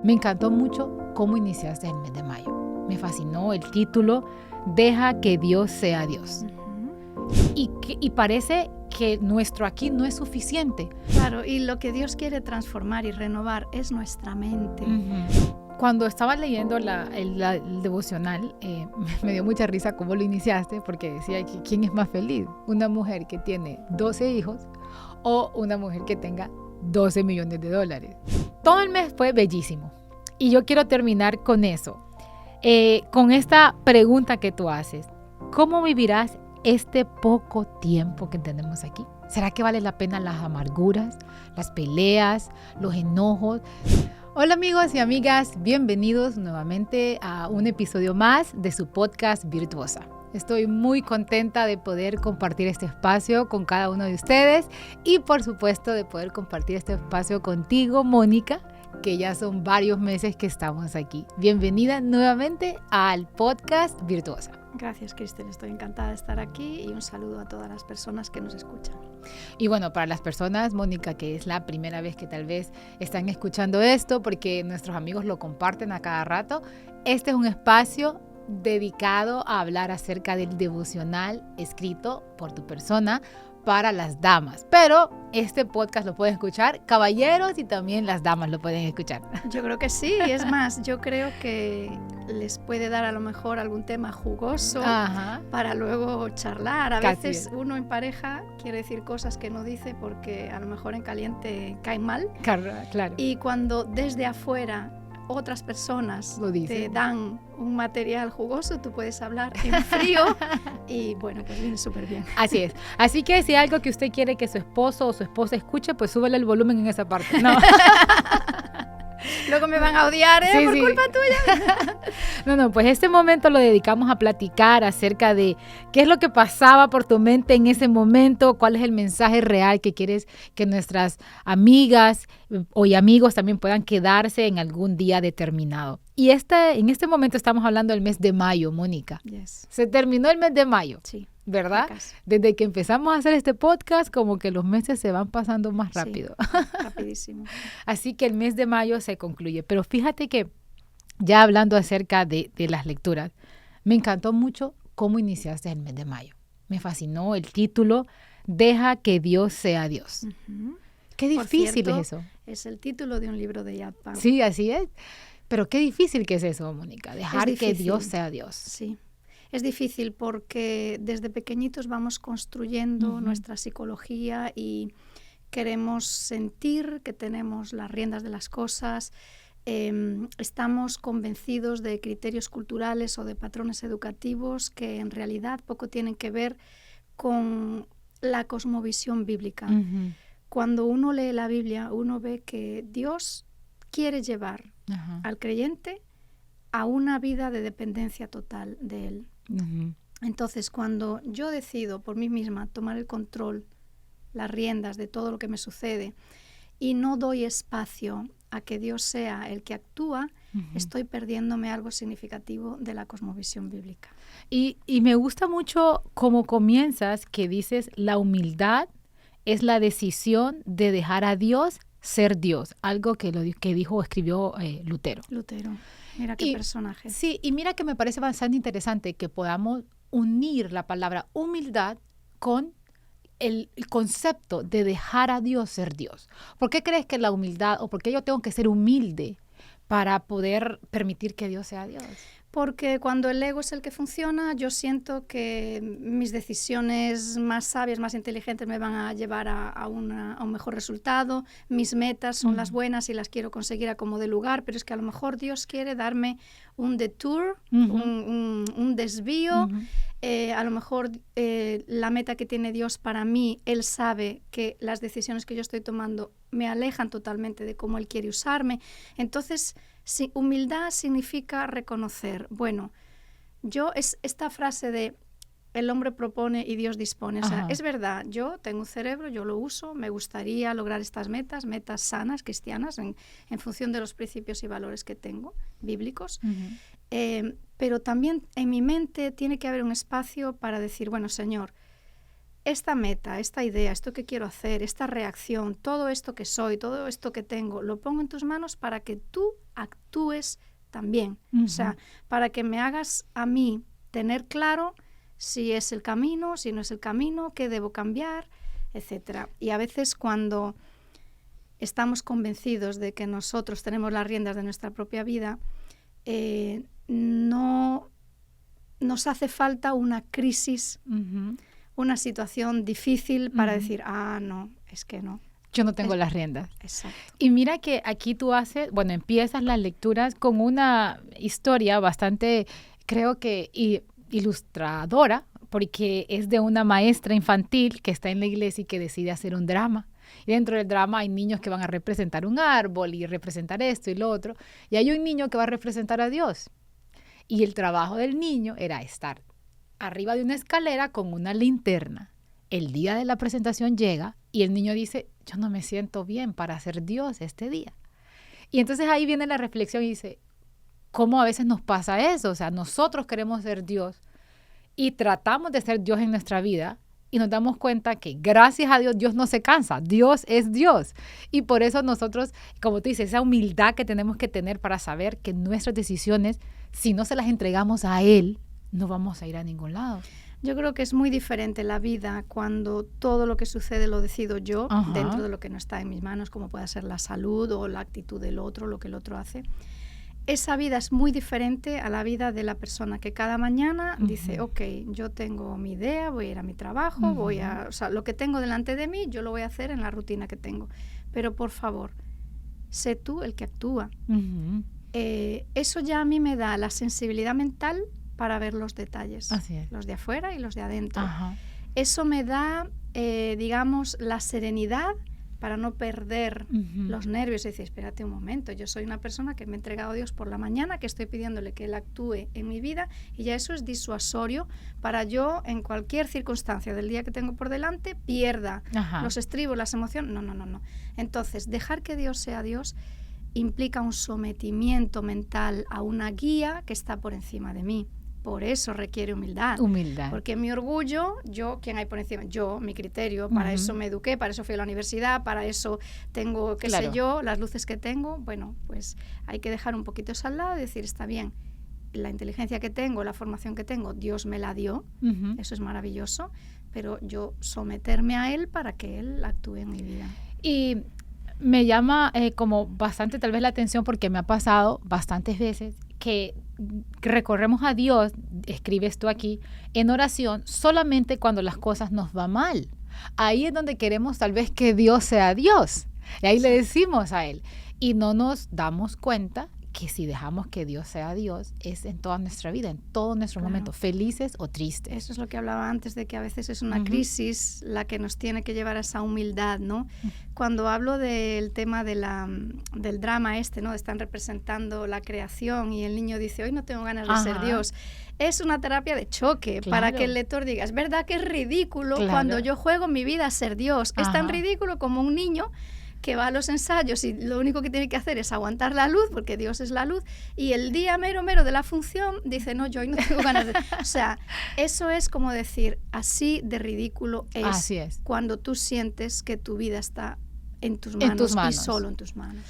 Me encantó mucho cómo iniciaste el mes de mayo. Me fascinó el título, Deja que Dios sea Dios. Y parece que nuestro aquí no es suficiente. Claro, y lo que Dios quiere transformar y renovar es nuestra mente. Cuando estaba leyendo el devocional, me dio mucha risa cómo lo iniciaste, porque decía que ¿quién es más feliz? ¿Una mujer que tiene 12 hijos o una mujer que tenga 12 millones de dólares? Todo el mes fue bellísimo. Y yo quiero terminar con eso, con esta pregunta que tú haces. ¿Cómo vivirás este poco tiempo que tenemos aquí? ¿Será que vale la pena las amarguras, las peleas, los enojos? Hola amigos y amigas, bienvenidos nuevamente a un episodio más de su podcast Virtuosa. Estoy muy contenta de poder compartir este espacio con cada uno de ustedes y por supuesto de poder compartir este espacio contigo, Mónica, que ya son varios meses que estamos aquí. Bienvenida nuevamente al podcast Virtuosa. Gracias, Cristel, estoy encantada de estar aquí y un saludo a todas las personas que nos escuchan. Y bueno, para las personas, Mónica, que es la primera vez que tal vez están escuchando esto, porque nuestros amigos lo comparten a cada rato, este es un espacio dedicado a hablar acerca del devocional escrito por tu persona para las damas. Pero este podcast lo pueden escuchar caballeros y también las damas lo pueden escuchar. Yo creo que sí, es más, yo creo que les puede dar a lo mejor algún tema jugoso para luego charlar. A veces uno en pareja quiere decir cosas que no dice porque a lo mejor en caliente caen mal. Claro. Y cuando desde afuera otras personas te dan un material jugoso, tú puedes hablar en frío y bueno, pues viene súper bien. Así es. Así que si hay algo que usted quiere que su esposo o su esposa escuche, pues súbele el volumen en esa parte. No. Luego me van a odiar, sí, por culpa tuya. No, pues este momento lo dedicamos a platicar acerca de qué es lo que pasaba por tu mente en ese momento, cuál es el mensaje real que quieres que nuestras amigas y amigos también puedan quedarse en algún día determinado. Y en este momento estamos hablando del mes de mayo, Mónica. Yes. Se terminó el mes de mayo. Sí. ¿Verdad? Desde que empezamos a hacer este podcast, como que los meses se van pasando más rápido. Sí, rapidísimo. Así que el mes de mayo se concluye. Pero fíjate que ya hablando acerca de las lecturas, me encantó mucho cómo iniciaste el mes de mayo. Me fascinó el título, Deja que Dios sea Dios. Qué difícil es eso. Es el título de un libro de Yad Pan. Sí, así es. Pero qué difícil que es eso, Mónica, dejar que Dios sea Dios. Sí. Es difícil porque desde pequeñitos vamos construyendo nuestra psicología y queremos sentir que tenemos las riendas de las cosas. Estamos convencidos de criterios culturales o de patrones educativos que en realidad poco tienen que ver con la cosmovisión bíblica. Cuando uno lee la Biblia, uno ve que Dios quiere llevar al creyente a una vida de dependencia total de Él. Entonces, cuando yo decido por mí misma tomar el control, las riendas de todo lo que me sucede y no doy espacio a que Dios sea el que actúa, estoy perdiéndome algo significativo de la cosmovisión bíblica. Y me gusta mucho cómo comienzas, que dices, la humildad es la decisión de dejar a Dios ser Dios, algo que escribió Lutero. Mira qué personaje. Sí, y mira que me parece bastante interesante que podamos unir la palabra humildad con el concepto de dejar a Dios ser Dios. ¿Por qué crees que la humildad, o por qué yo tengo que ser humilde para poder permitir que Dios sea Dios? Porque cuando el ego es el que funciona, yo siento que mis decisiones más sabias, más inteligentes me van a llevar a un mejor resultado. Mis metas son las buenas y las quiero conseguir a como de lugar, pero es que a lo mejor Dios quiere darme un detour, un desvío. A lo mejor la meta que tiene Dios para mí, Él sabe que las decisiones que yo estoy tomando me alejan totalmente de cómo Él quiere usarme. Entonces, humildad significa reconocer, bueno, esta frase de el hombre propone y Dios dispone, o sea, es verdad, yo tengo un cerebro, yo lo uso, me gustaría lograr estas metas sanas, cristianas, en función de los principios y valores que tengo, bíblicos, pero también en mi mente tiene que haber un espacio para decir, bueno, Señor, esta meta, esta idea, esto que quiero hacer, esta reacción, todo esto que soy, todo esto que tengo, lo pongo en tus manos para que tú actúes también. O sea, para que me hagas a mí tener claro si es el camino, si no es el camino, qué debo cambiar, etcétera. Y a veces cuando estamos convencidos de que nosotros tenemos las riendas de nuestra propia vida, no nos hace falta una crisis, una situación difícil para decir, no, es que no. Yo no tengo las riendas. Exacto. Y mira que aquí tú empiezas las lecturas con una historia bastante, creo que ilustradora, porque es de una maestra infantil que está en la iglesia y que decide hacer un drama. Y dentro del drama hay niños que van a representar un árbol y representar esto y lo otro. Y hay un niño que va a representar a Dios. Y el trabajo del niño era estar arriba de una escalera con una linterna. El día de la presentación llega y el niño dice, yo no me siento bien para ser Dios este día. Y entonces ahí viene la reflexión y dice, ¿cómo a veces nos pasa eso? O sea, nosotros queremos ser Dios y tratamos de ser Dios en nuestra vida y nos damos cuenta que gracias a Dios, Dios no se cansa. Dios es Dios. Y por eso nosotros, como tú dices, esa humildad que tenemos que tener para saber que nuestras decisiones, si no se las entregamos a Él, no vamos a ir a ningún lado. Yo creo que es muy diferente la vida cuando todo lo que sucede lo decido yo, dentro de lo que no está en mis manos, como pueda ser la salud o la actitud del otro, lo que el otro hace. Esa vida es muy diferente a la vida de la persona que cada mañana dice, ok, yo tengo mi idea, voy a ir a mi trabajo, o sea, lo que tengo delante de mí, yo lo voy a hacer en la rutina que tengo. Pero por favor, sé tú el que actúa. Eso ya a mí me da la sensibilidad mental para ver los detalles, los de afuera y los de adentro. Eso me da, digamos, la serenidad para no perder los nervios y decir, espérate un momento, yo soy una persona que me he entregado a Dios por la mañana, que estoy pidiéndole que Él actúe en mi vida y ya eso es disuasorio para yo, en cualquier circunstancia del día que tengo por delante, pierda los estribos, las emociones. No. Entonces, dejar que Dios sea Dios implica un sometimiento mental a una guía que está por encima de mí. Por eso requiere humildad. Porque mi orgullo, ¿quién hay por encima? Yo, mi criterio, para eso me eduqué, para eso fui a la universidad, para eso tengo, sé yo, las luces que tengo. Bueno, pues hay que dejar un poquito eso al lado y decir, está bien, la inteligencia que tengo, la formación que tengo, Dios me la dio, eso es maravilloso, pero yo someterme a Él para que Él actúe en mi vida. Y me llama como bastante tal vez la atención porque me ha pasado bastantes veces que recorremos a Dios, escribes tú aquí, en oración solamente cuando las cosas nos van mal. Ahí es donde queremos tal vez que Dios sea Dios. Y ahí le decimos a Él. Y no nos damos cuenta que si dejamos que Dios sea Dios, es en toda nuestra vida, en todos nuestros momentos, felices o tristes. Eso es lo que hablaba antes, de que a veces es una crisis la que nos tiene que llevar a esa humildad, ¿no? Cuando hablo del tema del drama ¿no? Están representando la creación y el niño dice, hoy no tengo ganas de ser Dios. Es una terapia de choque para que el lector diga, es verdad que es ridículo cuando yo juego mi vida a ser Dios. Es tan ridículo como un niño que va a los ensayos y lo único que tiene que hacer es aguantar la luz, porque Dios es la luz, y el día mero de la función dice, no, yo hoy no tengo ganas de... O sea, eso es como decir, así de ridículo es cuando tú sientes que tu vida está en tus manos y solo en tus manos.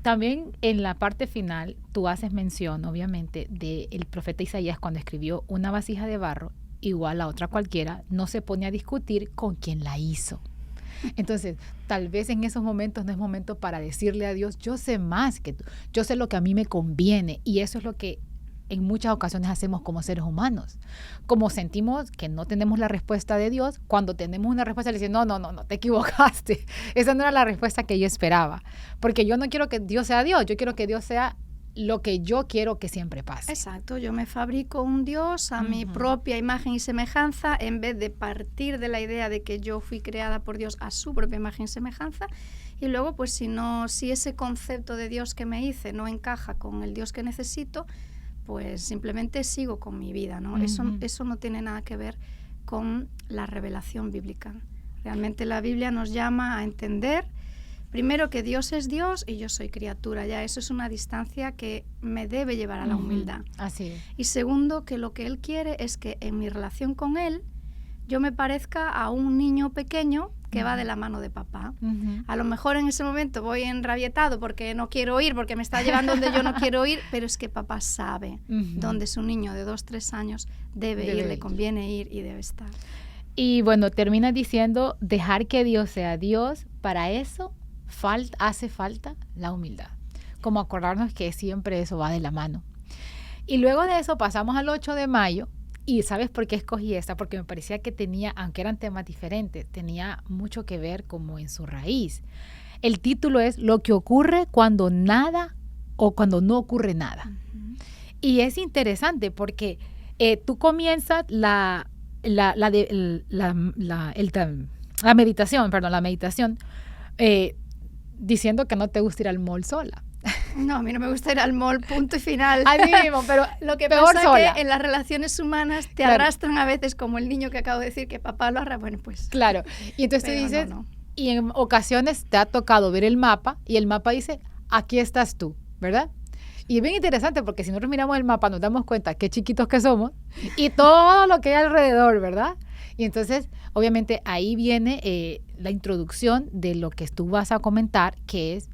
También en la parte final tú haces mención, obviamente, del profeta Isaías cuando escribió una vasija de barro igual a otra cualquiera, no se pone a discutir con quien la hizo. Entonces, tal vez en esos momentos no es momento para decirle a Dios, yo sé más que tú, yo sé lo que a mí me conviene, y eso es lo que en muchas ocasiones hacemos como seres humanos. Como sentimos que no tenemos la respuesta de Dios, cuando tenemos una respuesta le decimos, no, te equivocaste, esa no era la respuesta que yo esperaba, porque yo no quiero que Dios sea Dios, yo quiero que Dios sea lo que yo quiero que siempre pase. Exacto, yo me fabrico un Dios a mi propia imagen y semejanza, en vez de partir de la idea de que yo fui creada por Dios a su propia imagen y semejanza, y luego pues si ese concepto de Dios que me hice no encaja con el Dios que necesito, pues simplemente sigo con mi vida, ¿no? Eso no tiene nada que ver con la revelación bíblica. Realmente la Biblia nos llama a entender primero que Dios es Dios y yo soy criatura, ya eso es una distancia que me debe llevar a la humildad. Así es. Y segundo, que lo que Él quiere es que en mi relación con Él yo me parezca a un niño pequeño que va de la mano de papá. A lo mejor en ese momento voy enrabietado porque no quiero ir, porque me está llevando donde yo no quiero ir, pero es que papá sabe dónde su niño de 2, 3 años debe ir, le conviene ir y debe estar. Y bueno, termina diciendo, dejar que Dios sea Dios, para eso hace falta la humildad. Como acordarnos que siempre eso va de la mano. Y luego de eso pasamos al 8 de mayo. Y ¿sabes por qué escogí esta? Porque me parecía que tenía, aunque eran temas diferentes, tenía mucho que ver como en su raíz. El título es Lo que ocurre cuando nada o cuando no ocurre nada. Y es interesante porque tú comienzas la meditación diciendo que no te gusta ir al mall sola. No, a mí no me gusta ir al mall, punto y final. A mí mismo, pero lo que peor pasa sola. Es que en las relaciones humanas te arrastran a veces como el niño que acabo de decir que papá lo arrastra. Bueno, pues. Claro. Y entonces tú dices, y en ocasiones te ha tocado ver el mapa y el mapa dice, aquí estás tú, ¿verdad? Y es bien interesante porque si nosotros miramos el mapa nos damos cuenta qué chiquitos que somos y todo lo que hay alrededor, ¿verdad? Y entonces, obviamente, ahí viene la introducción de lo que tú vas a comentar, que es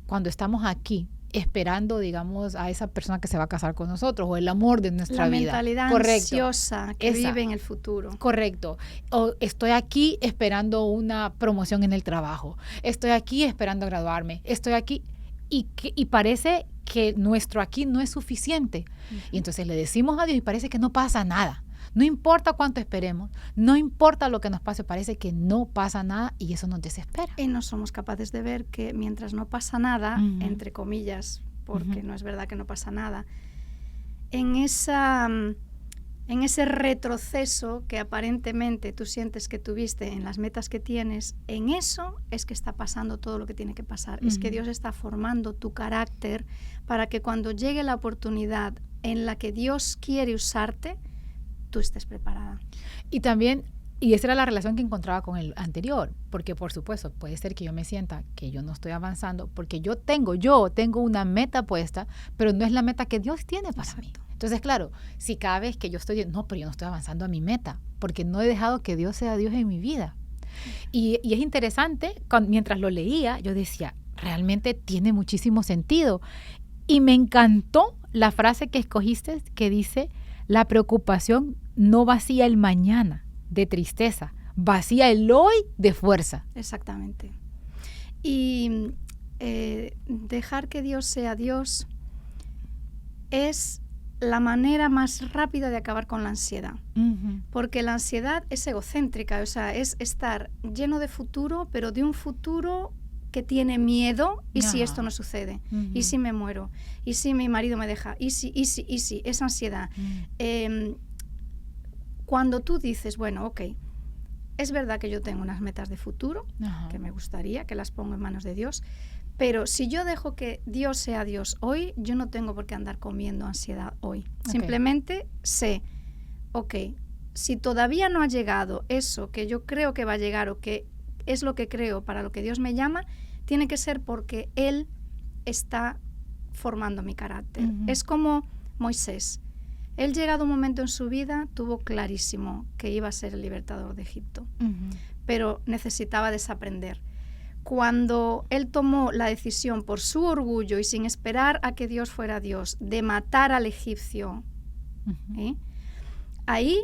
cuando estamos aquí esperando, digamos, a esa persona que se va a casar con nosotros o el amor de nuestra vida. La mentalidad ansiosa que vive en el futuro. Correcto. O estoy aquí esperando una promoción en el trabajo. Estoy aquí esperando graduarme. Estoy aquí y parece que nuestro aquí no es suficiente. Y entonces le decimos a Dios y parece que no pasa nada. No importa cuánto esperemos, no importa lo que nos pase, parece que no pasa nada y eso nos desespera. Y no somos capaces de ver que mientras no pasa nada, entre comillas, porque no es verdad que no pasa nada, en ese retroceso que aparentemente tú sientes que tuviste en las metas que tienes, en eso es que está pasando todo lo que tiene que pasar. Es que Dios está formando tu carácter para que cuando llegue la oportunidad en la que Dios quiere usarte, tú estés preparada. Y también, y esa era la relación que encontraba con el anterior, porque por supuesto puede ser que yo me sienta que yo no estoy avanzando, porque yo tengo una meta puesta, pero no es la meta que Dios tiene para mí. Entonces, claro, si cada vez que yo estoy, pero yo no estoy avanzando a mi meta, porque no he dejado que Dios sea Dios en mi vida. Y es interesante, mientras lo leía, yo decía, realmente tiene muchísimo sentido. Y me encantó la frase que escogiste, que dice, la preocupación no vacía el mañana de tristeza, vacía el hoy de fuerza. Exactamente. Y dejar que Dios sea Dios es la manera más rápida de acabar con la ansiedad. Porque la ansiedad es egocéntrica, o sea, es estar lleno de futuro, pero de un futuro que tiene miedo, y si esto no sucede, y si me muero, y si mi marido me deja, y si, esa ansiedad. Cuando tú dices, bueno, ok, es verdad que yo tengo unas metas de futuro, que me gustaría, que las pongo en manos de Dios, pero si yo dejo que Dios sea Dios hoy, yo no tengo por qué andar comiendo ansiedad hoy. Simplemente sé, ok, si todavía no ha llegado eso que yo creo que va a llegar o que es lo que creo para lo que Dios me llama, tiene que ser porque Él está formando mi carácter. Es como Moisés. Él, llegado un momento en su vida, tuvo clarísimo que iba a ser el libertador de Egipto, pero necesitaba desaprender. Cuando él tomó la decisión por su orgullo y sin esperar a que Dios fuera Dios, de matar al egipcio, ahí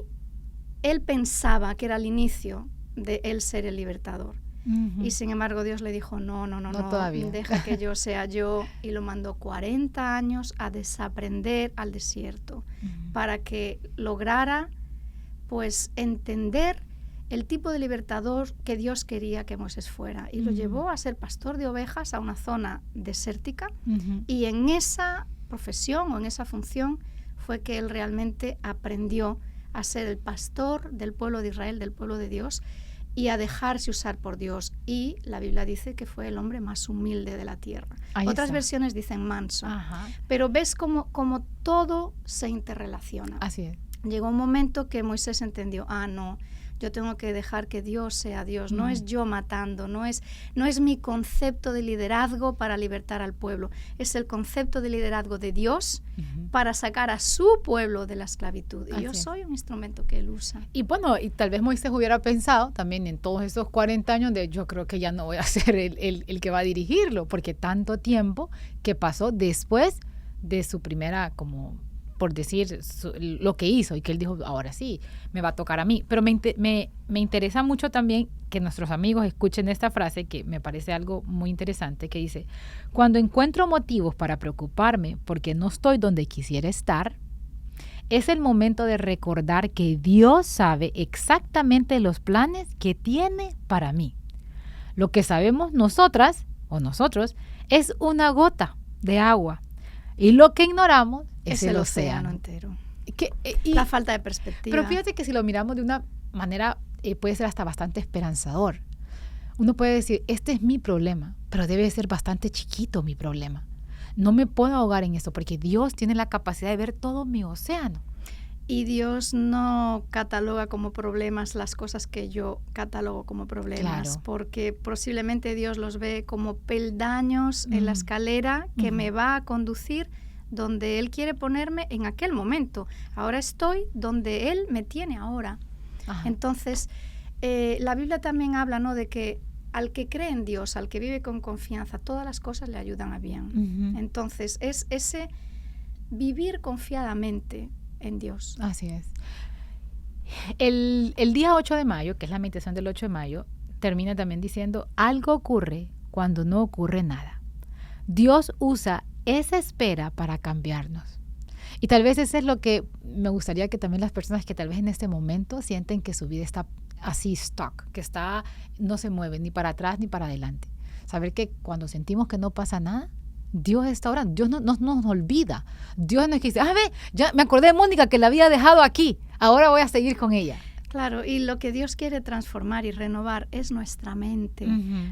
él pensaba que era el inicio de él ser el libertador. Y sin embargo Dios le dijo, no, todavía. Deja que yo sea yo, y lo mandó 40 años a desaprender al desierto para que lograra pues entender el tipo de libertador que Dios quería que Moisés fuera, y lo llevó a ser pastor de ovejas a una zona desértica, y en esa profesión o en esa función fue que él realmente aprendió a ser el pastor del pueblo de Israel, del pueblo de Dios, y a dejarse usar por Dios. Y la Biblia dice que fue el hombre más humilde de la tierra. Otras versiones dicen manso. Pero ves como todo se interrelaciona. Así es. Llegó un momento que Moisés entendió, no, Yo tengo que dejar que Dios sea Dios. No es yo matando, no es mi concepto de liderazgo para libertar al pueblo. Es el concepto de liderazgo de Dios para sacar a su pueblo de la esclavitud. Y yo soy un instrumento que Él usa. Y bueno, y tal vez Moisés hubiera pensado también en todos esos 40 años de yo creo que ya no voy a ser el que va a dirigirlo, porque tanto tiempo que pasó después de su primera, como por decir, lo que hizo, y que él dijo, ahora sí, me va a tocar a mí. Pero me interesa mucho también que nuestros amigos escuchen esta frase, que me parece algo muy interesante, que dice, cuando encuentro motivos para preocuparme porque no estoy donde quisiera estar, es el momento de recordar que Dios sabe exactamente los planes que tiene para mí. Lo que sabemos nosotras o nosotros es una gota de agua, y lo que ignoramos es el océano entero. Y la falta de perspectiva. Pero fíjate que si lo miramos de una manera, puede ser hasta bastante esperanzador. Uno puede decir, este es mi problema, pero debe ser bastante chiquito mi problema. No me puedo ahogar en eso, porque Dios tiene la capacidad de ver todo mi océano. Y Dios no cataloga como problemas las cosas que yo catalogo como problemas, claro, porque posiblemente Dios los ve como peldaños en la escalera que me va a conducir donde Él quiere ponerme en aquel momento. Ahora estoy donde Él me tiene ahora. Ajá. Entonces, la Biblia también habla, ¿no?, de que al que cree en Dios, al que vive con confianza, todas las cosas le ayudan a bien. Entonces, es ese vivir confiadamente en Dios. Así es. El día 8 de mayo, que es la meditación del 8 de mayo, termina también diciendo, algo ocurre cuando no ocurre nada. Dios usa esa espera para cambiarnos. Y tal vez eso es lo que me gustaría que también las personas que tal vez en este momento sienten que su vida está así stuck, que no se mueve ni para atrás ni para adelante. Saber que cuando sentimos que no pasa nada, Dios está orando, Dios no nos olvida. Dios nos dice, ya me acordé de Mónica que la había dejado aquí, ahora voy a seguir con ella. Claro, y lo que Dios quiere transformar y renovar es nuestra mente.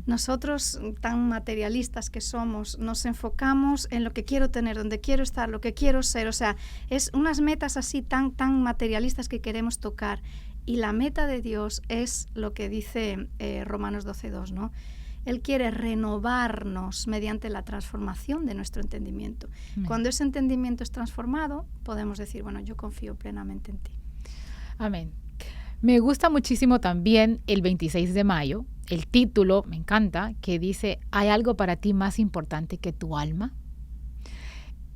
Nosotros, tan materialistas que somos, nos enfocamos en lo que quiero tener, donde quiero estar, lo que quiero ser. O sea, es unas metas así tan materialistas que queremos tocar. Y la meta de Dios es lo que dice Romanos 12:2, ¿no? Él quiere renovarnos mediante la transformación de nuestro entendimiento. Cuando ese entendimiento es transformado, podemos decir, bueno, yo confío plenamente en ti. Amén. Me gusta muchísimo también el 26 de mayo, el título, me encanta, que dice, ¿hay algo para ti más importante que tu alma?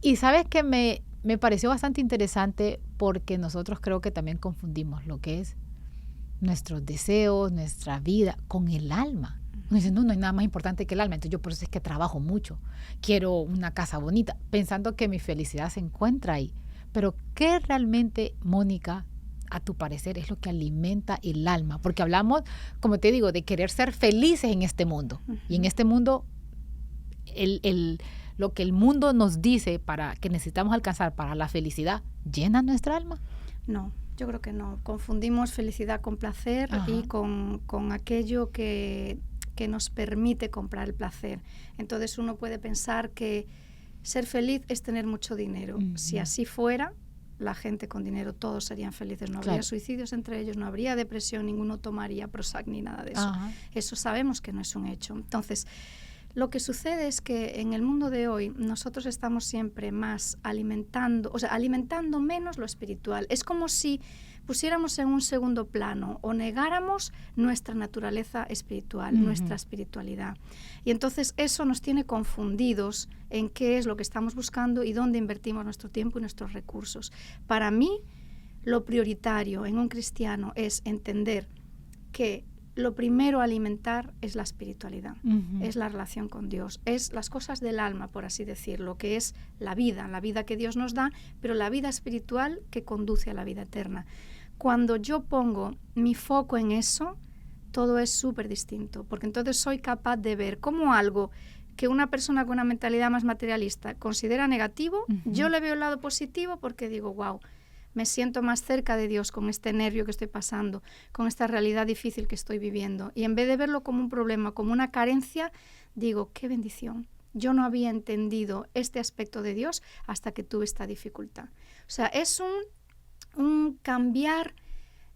Y sabes que me pareció bastante interesante porque nosotros creo que también confundimos lo que es nuestros deseos, nuestra vida, con el alma. Uno dice, no hay nada más importante que el alma. Entonces yo por eso es que trabajo mucho. Quiero una casa bonita, pensando que mi felicidad se encuentra ahí. Pero ¿qué realmente, Mónica, a tu parecer, es lo que alimenta el alma? Porque hablamos, como te digo, de querer ser felices en este mundo. Y en este mundo, lo que el mundo nos dice para que necesitamos alcanzar para la felicidad, ¿llena nuestra alma? No, yo creo que no. Confundimos felicidad con placer. Ajá. Y con aquello que nos permite comprar el placer. Entonces uno puede pensar que ser feliz es tener mucho dinero. Si así fuera, la gente con dinero todos serían felices. No habría suicidios entre ellos, no habría depresión, ninguno tomaría Prozac ni nada de eso. Ajá. Eso sabemos que no es un hecho. Entonces, lo que sucede es que en el mundo de hoy nosotros estamos siempre más alimentando menos lo espiritual. Es como si pusiéramos en un segundo plano o negáramos nuestra naturaleza espiritual, nuestra espiritualidad. Y entonces eso nos tiene confundidos en qué es lo que estamos buscando y dónde invertimos nuestro tiempo y nuestros recursos. Para mí, lo prioritario en un cristiano es entender que lo primero a alimentar es la espiritualidad, es la relación con Dios, es las cosas del alma, por así decirlo, que es la vida que Dios nos da, pero la vida espiritual que conduce a la vida eterna. Cuando yo pongo mi foco en eso, todo es súper distinto, porque entonces soy capaz de ver cómo algo que una persona con una mentalidad más materialista considera negativo, yo le veo el lado positivo porque digo, wow, me siento más cerca de Dios con este nervio que estoy pasando, con esta realidad difícil que estoy viviendo. Y en vez de verlo como un problema, como una carencia, digo, qué bendición. Yo no había entendido este aspecto de Dios hasta que tuve esta dificultad. O sea, es un cambiar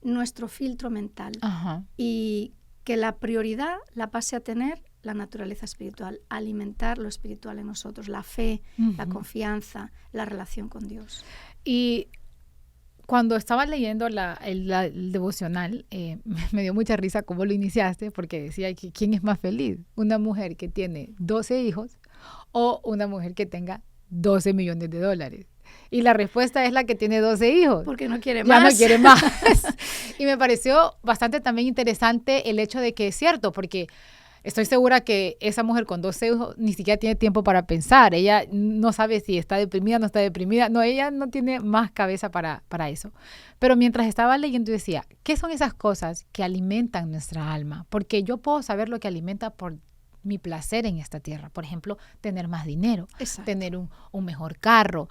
nuestro filtro mental. Ajá. Y que la prioridad la pase a tener la naturaleza espiritual, alimentar lo espiritual en nosotros, la fe, la confianza, la relación con Dios. Y cuando estaba leyendo el devocional, me dio mucha risa cómo lo iniciaste, porque decía que ¿quién es más feliz? ¿Una mujer que tiene 12 hijos o una mujer que tenga 12 millones de dólares? Y la respuesta es la que tiene 12 hijos. Porque no quiere Ya más. no quiere más. Y me pareció bastante también interesante el hecho de que es cierto, porque estoy segura que esa mujer con 12 hijos ni siquiera tiene tiempo para pensar. Ella no sabe si está deprimida, no está deprimida. No, ella no tiene más cabeza para eso. Pero mientras estaba leyendo decía, ¿qué son esas cosas que alimentan nuestra alma? Porque yo puedo saber lo que alimenta por mi placer en esta tierra. Por ejemplo, tener más dinero, Exacto. tener un mejor carro,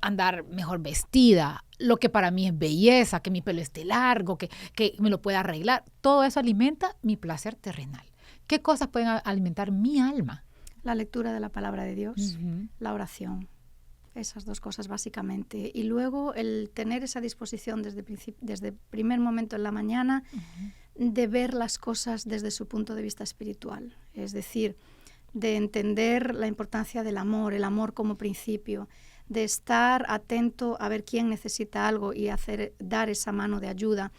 andar mejor vestida, lo que para mí es belleza, que mi pelo esté largo, que me lo pueda arreglar. Todo eso alimenta mi placer terrenal. ¿Qué cosas pueden alimentar mi alma? La lectura de la palabra de Dios, la oración. Esas dos cosas básicamente. Y luego el tener esa disposición desde primer momento en la mañana de ver las cosas desde su punto de vista espiritual. Es decir, de entender la importancia del amor, el amor como principio, de estar atento a ver quién necesita algo y dar esa mano de ayuda.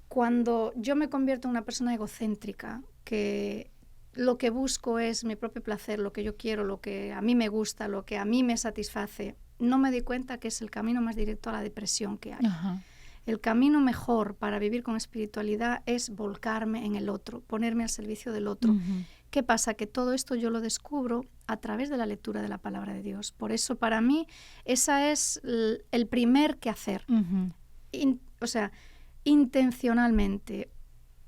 Cuando yo me convierto en una persona egocéntrica, que lo que busco es mi propio placer, lo que yo quiero, lo que a mí me gusta, lo que a mí me satisface, no me doy cuenta que es el camino más directo a la depresión que hay. Ajá. El camino mejor para vivir con espiritualidad es volcarme en el otro, ponerme al servicio del otro. ¿Qué pasa? Que todo esto yo lo descubro a través de la lectura de la palabra de Dios. Por eso para mí esa es el primer quehacer. Intencionalmente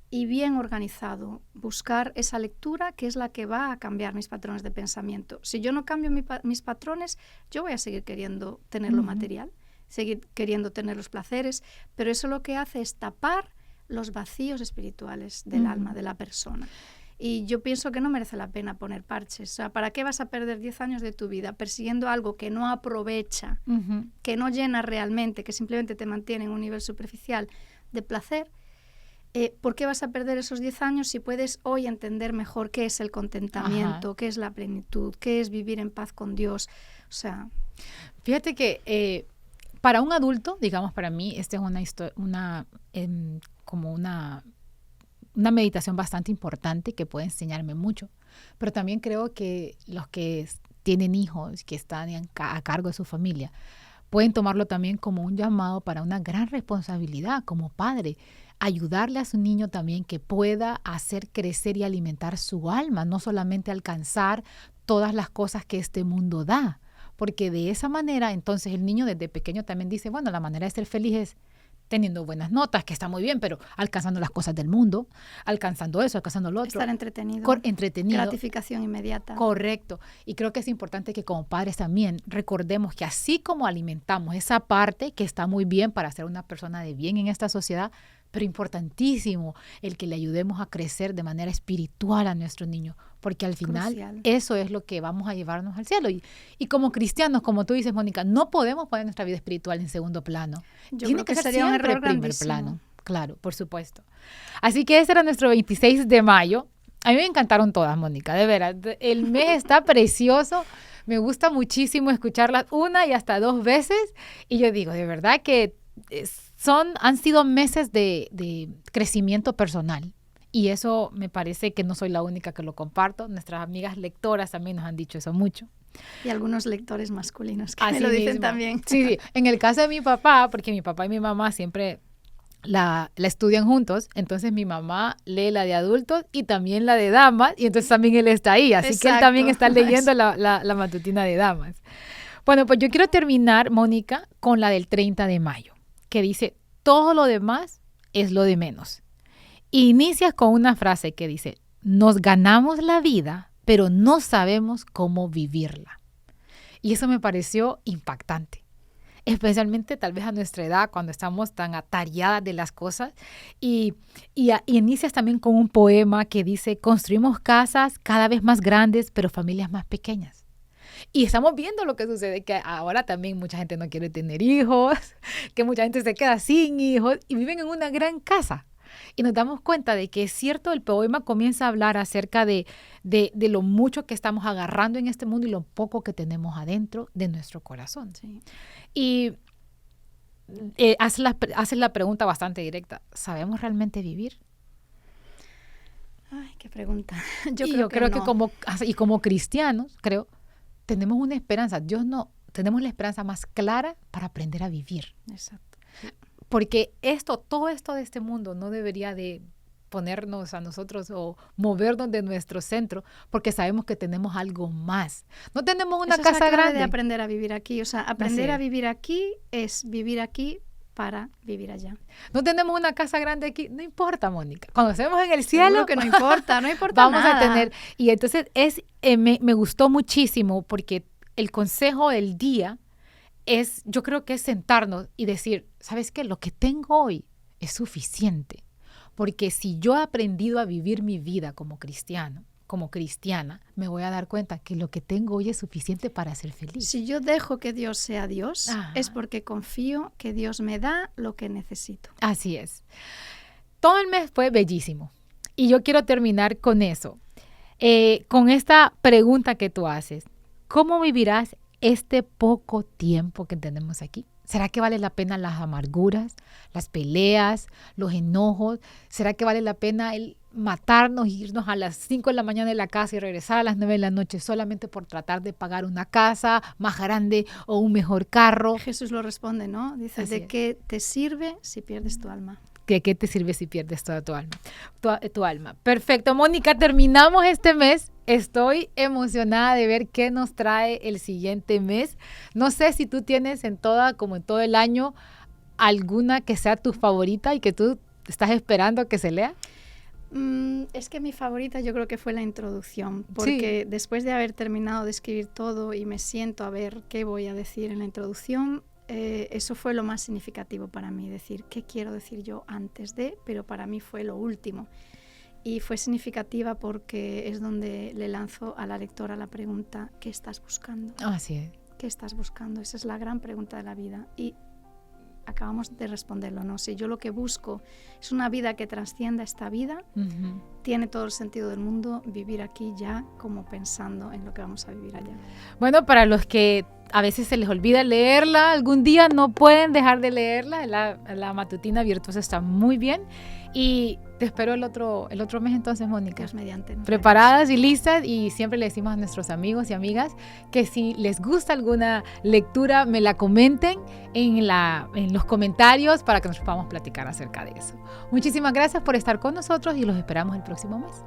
y bien organizado, buscar esa lectura que es la que va a cambiar mis patrones de pensamiento. Si yo no cambio mis patrones, yo voy a seguir queriendo tener lo material, seguir queriendo tener los placeres, pero eso lo que hace es tapar los vacíos espirituales del alma, de la persona. Y yo pienso que no merece la pena poner parches. O sea, ¿para qué vas a perder 10 años de tu vida persiguiendo algo que no aprovecha, que no llena realmente, que simplemente te mantiene en un nivel superficial de placer? ¿Por qué vas a perder esos 10 años si puedes hoy entender mejor qué es el contentamiento, qué es la plenitud, qué es vivir en paz con Dios? O sea, fíjate que para un adulto, digamos para mí, esta es una meditación bastante importante que puede enseñarme mucho. Pero también creo que los que tienen hijos, que están a cargo de su familia, pueden tomarlo también como un llamado para una gran responsabilidad como padre. Ayudarle a su niño también que pueda hacer crecer y alimentar su alma, no solamente alcanzar todas las cosas que este mundo da. Porque de esa manera, entonces el niño desde pequeño también dice, bueno, la manera de ser feliz es teniendo buenas notas, que está muy bien, pero alcanzando las cosas del mundo, alcanzando eso, alcanzando lo otro. Estar entretenido. Entretenido. Gratificación inmediata. Correcto. Y creo que es importante que como padres también recordemos que así como alimentamos esa parte que está muy bien para ser una persona de bien en esta sociedad, pero importantísimo el que le ayudemos a crecer de manera espiritual a nuestro niño, porque al final eso es lo que vamos a llevarnos al cielo. Y como cristianos, como tú dices, Mónica, no podemos poner nuestra vida espiritual en segundo plano. Tiene que ser siempre en primer plano. Claro, por supuesto. Así que ese era nuestro 26 de mayo. A mí me encantaron todas, Mónica, de veras. El mes está precioso. Me gusta muchísimo escucharlas una y hasta 2 veces. Y yo digo, de verdad que han sido meses de crecimiento personal. Y eso me parece que no soy la única que lo comparto. Nuestras amigas lectoras también nos han dicho eso mucho. Y algunos lectores masculinos que me lo dicen también. Sí. En el caso de mi papá, porque mi papá y mi mamá siempre la estudian juntos, entonces mi mamá lee la de adultos y también la de damas, y entonces también él está ahí. Así que él también está leyendo la matutina de damas. Bueno, pues yo quiero terminar, Mónica, con la del 30 de mayo, que dice, todo lo demás es lo de menos. Inicias con una frase que dice, nos ganamos la vida, pero no sabemos cómo vivirla. Y eso me pareció impactante, especialmente tal vez a nuestra edad, cuando estamos tan atareadas de las cosas. Y inicias también con un poema que dice, construimos casas cada vez más grandes, pero familias más pequeñas. Y estamos viendo lo que sucede, que ahora también mucha gente no quiere tener hijos, que mucha gente se queda sin hijos y viven en una gran casa. Y nos damos cuenta de que es cierto, el poema comienza a hablar acerca de lo mucho que estamos agarrando en este mundo y lo poco que tenemos adentro de nuestro corazón. Sí. Y haces la pregunta bastante directa. ¿Sabemos realmente vivir? Ay, qué pregunta. Yo creo que como cristianos, creo, tenemos una esperanza. Tenemos la esperanza más clara para aprender a vivir. Exacto. Porque todo esto de este mundo no debería de ponernos a nosotros o movernos de nuestro centro, porque sabemos que tenemos algo más. No tenemos una casa grande. De aprender a vivir aquí. O sea, aprender a vivir aquí es vivir aquí para vivir allá. No tenemos una casa grande aquí. No importa, Mónica. Cuando estemos en el cielo... Seguro que no importa vamos nada. A tener... Y entonces me gustó muchísimo porque el consejo del día yo creo que es sentarnos y decir, ¿sabes qué? Lo que tengo hoy es suficiente. Porque si yo he aprendido a vivir mi vida como cristiano, como cristiana, me voy a dar cuenta que lo que tengo hoy es suficiente para ser feliz. Si yo dejo que Dios sea Dios, es porque confío que Dios me da lo que necesito. Así es. Todo el mes fue bellísimo. Y yo quiero terminar con eso. Con esta pregunta que tú haces. ¿Cómo vivirás este poco tiempo que tenemos aquí? ¿Será que vale la pena las amarguras, las peleas, los enojos? ¿Será que vale la pena el matarnos e irnos a las 5 de la mañana de la casa y regresar a las 9 de la noche solamente por tratar de pagar una casa más grande o un mejor carro? Jesús lo responde, ¿no? Dice, ¿de qué te sirve si pierdes tu alma? ¿De qué te sirve si pierdes toda tu alma? Tu alma. Perfecto, Mónica, terminamos este mes. Estoy emocionada de ver qué nos trae el siguiente mes. No sé si tú tienes como en todo el año, alguna que sea tu favorita y que tú estás esperando que se lea. Es que mi favorita yo creo que fue la introducción, porque después de haber terminado de escribir todo y me siento a ver qué voy a decir en la introducción, eso fue lo más significativo para mí, decir qué quiero decir yo antes de, pero para mí fue lo último. Y fue significativa porque es donde le lanzo a la lectora la pregunta, ¿qué estás buscando? Así es. ¿Qué estás buscando? Esa es la gran pregunta de la vida. Y acabamos de responderlo, ¿no? Si yo lo que busco es una vida que trascienda esta vida, tiene todo el sentido del mundo vivir aquí ya como pensando en lo que vamos a vivir allá. Bueno, para los que a veces se les olvida leerla, algún día no pueden dejar de leerla, la Matutina Virtuosa está muy bien. Y te espero el otro mes entonces, Mónica. Dios mediante. Preparadas y listas, y siempre le decimos a nuestros amigos y amigas que si les gusta alguna lectura, me la comenten en los comentarios para que nos podamos platicar acerca de eso. Muchísimas gracias por estar con nosotros y los esperamos el próximo mes.